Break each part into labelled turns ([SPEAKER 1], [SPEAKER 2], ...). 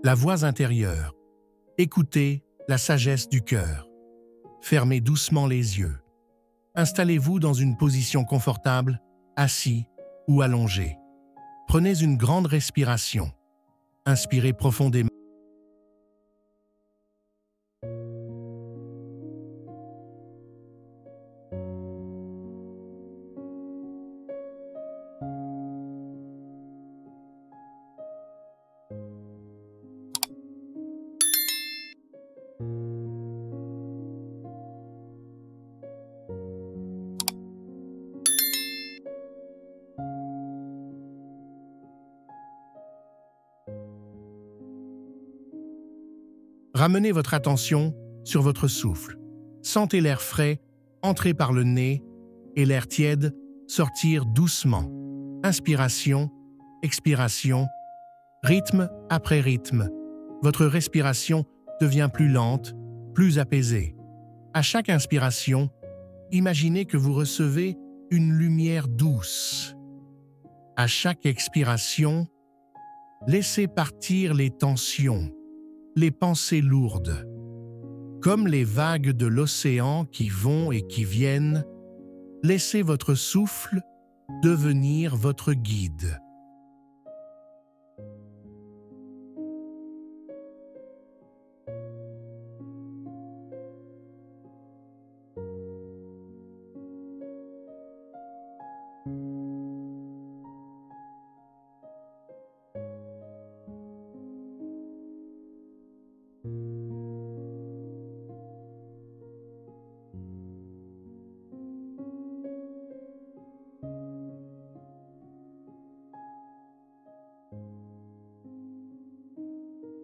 [SPEAKER 1] La voix intérieure. Écoutez la sagesse du cœur. Fermez doucement les yeux. Installez-vous dans une position confortable, assis ou allongé. Prenez une grande respiration. Inspirez profondément. Ramenez votre attention sur votre souffle. Sentez l'air frais entrer par le nez et l'air tiède sortir doucement. Inspiration, expiration, rythme après rythme. Votre respiration devient plus lente, plus apaisée. À chaque inspiration, imaginez que vous recevez une lumière douce. À chaque expiration, laissez partir les tensions, les pensées lourdes. Comme les vagues de l'océan qui vont et qui viennent, laissez votre souffle devenir votre guide.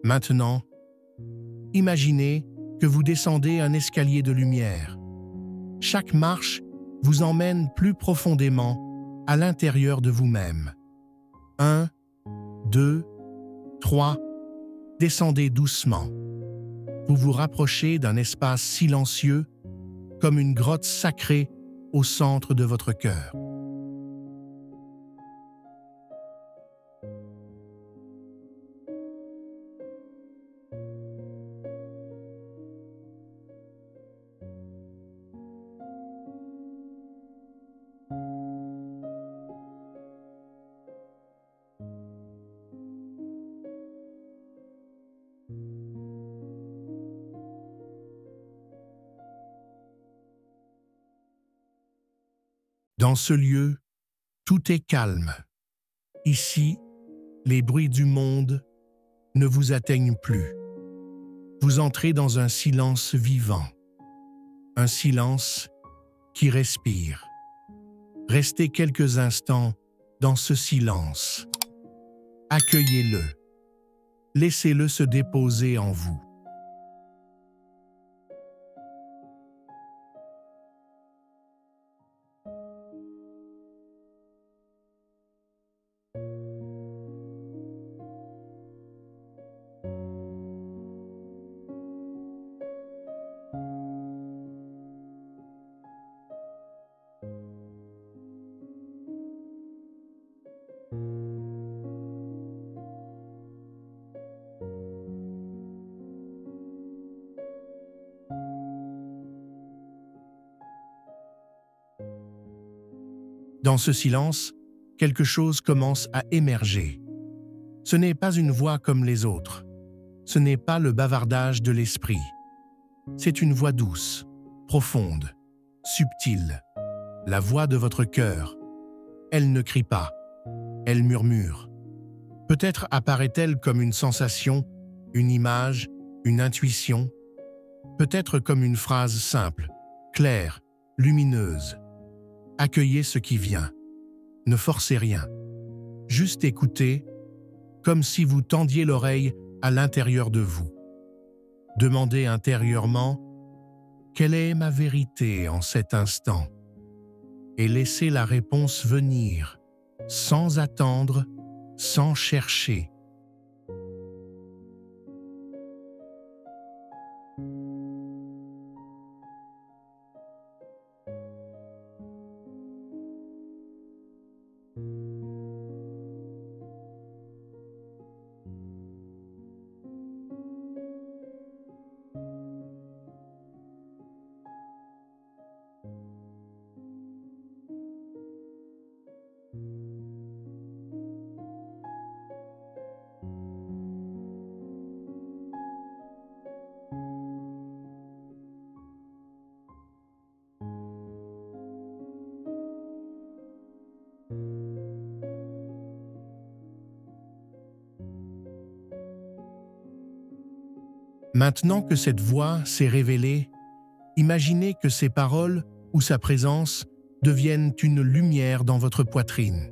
[SPEAKER 1] Maintenant, imaginez que vous descendez un escalier de lumière. Chaque marche vous emmène plus profondément à l'intérieur de vous-même. 1, 2, 3, descendez doucement. Vous vous rapprochez d'un espace silencieux, comme une grotte sacrée au centre de votre cœur. Dans ce lieu, tout est calme. Ici, les bruits du monde ne vous atteignent plus. Vous entrez dans un silence vivant, un silence qui respire. Restez quelques instants dans ce silence. Accueillez-le. Laissez-le se déposer en vous. Dans ce silence, quelque chose commence à émerger. Ce n'est pas une voix comme les autres. Ce n'est pas le bavardage de l'esprit. C'est une voix douce, profonde, subtile. La voix de votre cœur. Elle ne crie pas. Elle murmure. Peut-être apparaît-elle comme une sensation, une image, une intuition. Peut-être comme une phrase simple, claire, lumineuse. Accueillez ce qui vient. Ne forcez rien. Juste écoutez, comme si vous tendiez l'oreille à l'intérieur de vous. Demandez intérieurement « Quelle est ma vérité en cet instant ?» et laissez la réponse venir, sans attendre, sans chercher. Maintenant que cette voix s'est révélée, imaginez que ses paroles ou sa présence deviennent une lumière dans votre poitrine.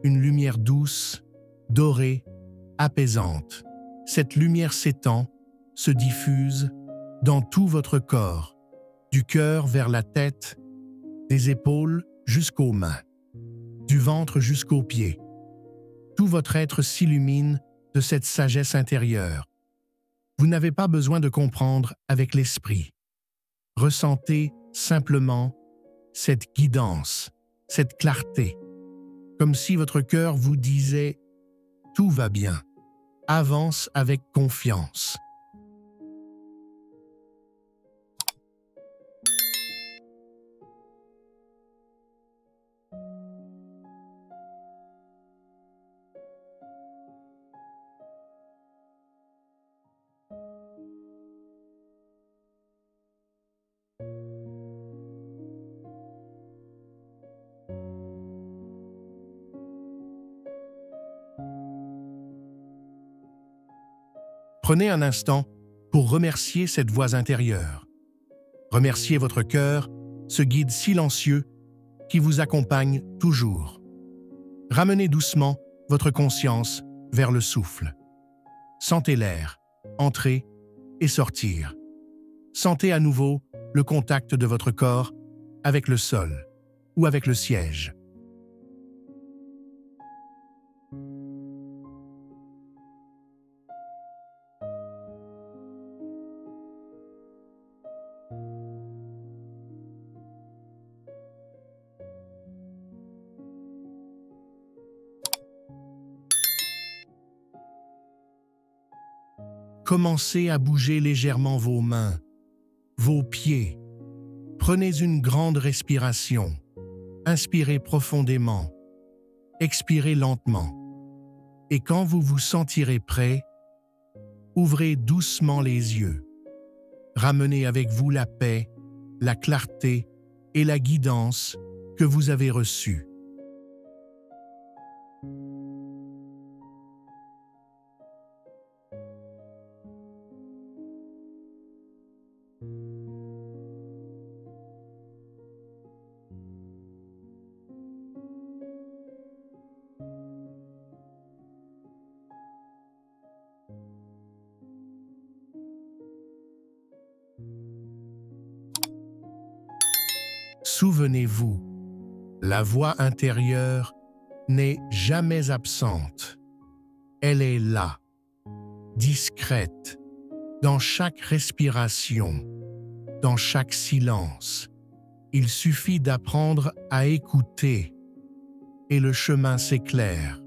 [SPEAKER 1] Une lumière douce, dorée, apaisante. Cette lumière s'étend, se diffuse dans tout votre corps, du cœur vers la tête, des épaules jusqu'aux mains, du ventre jusqu'aux pieds. Tout votre être s'illumine de cette sagesse intérieure. Vous n'avez pas besoin de comprendre avec l'esprit. Ressentez simplement cette guidance, cette clarté, comme si votre cœur vous disait « Tout va bien, avance avec confiance ». Prenez un instant pour remercier cette voix intérieure. Remerciez votre cœur, ce guide silencieux qui vous accompagne toujours. Ramenez doucement votre conscience vers le souffle. Sentez l'air, entrer et sortir. Sentez à nouveau le contact de votre corps avec le sol ou avec le siège. Commencez à bouger légèrement vos mains, vos pieds. Prenez une grande respiration. Inspirez profondément. Expirez lentement. Et quand vous vous sentirez prêt, ouvrez doucement les yeux. Ramenez avec vous la paix, la clarté et la guidance que vous avez reçues. Souvenez-vous, la voix intérieure n'est jamais absente. Elle est là, discrète, dans chaque respiration, dans chaque silence. Il suffit d'apprendre à écouter et le chemin s'éclaire.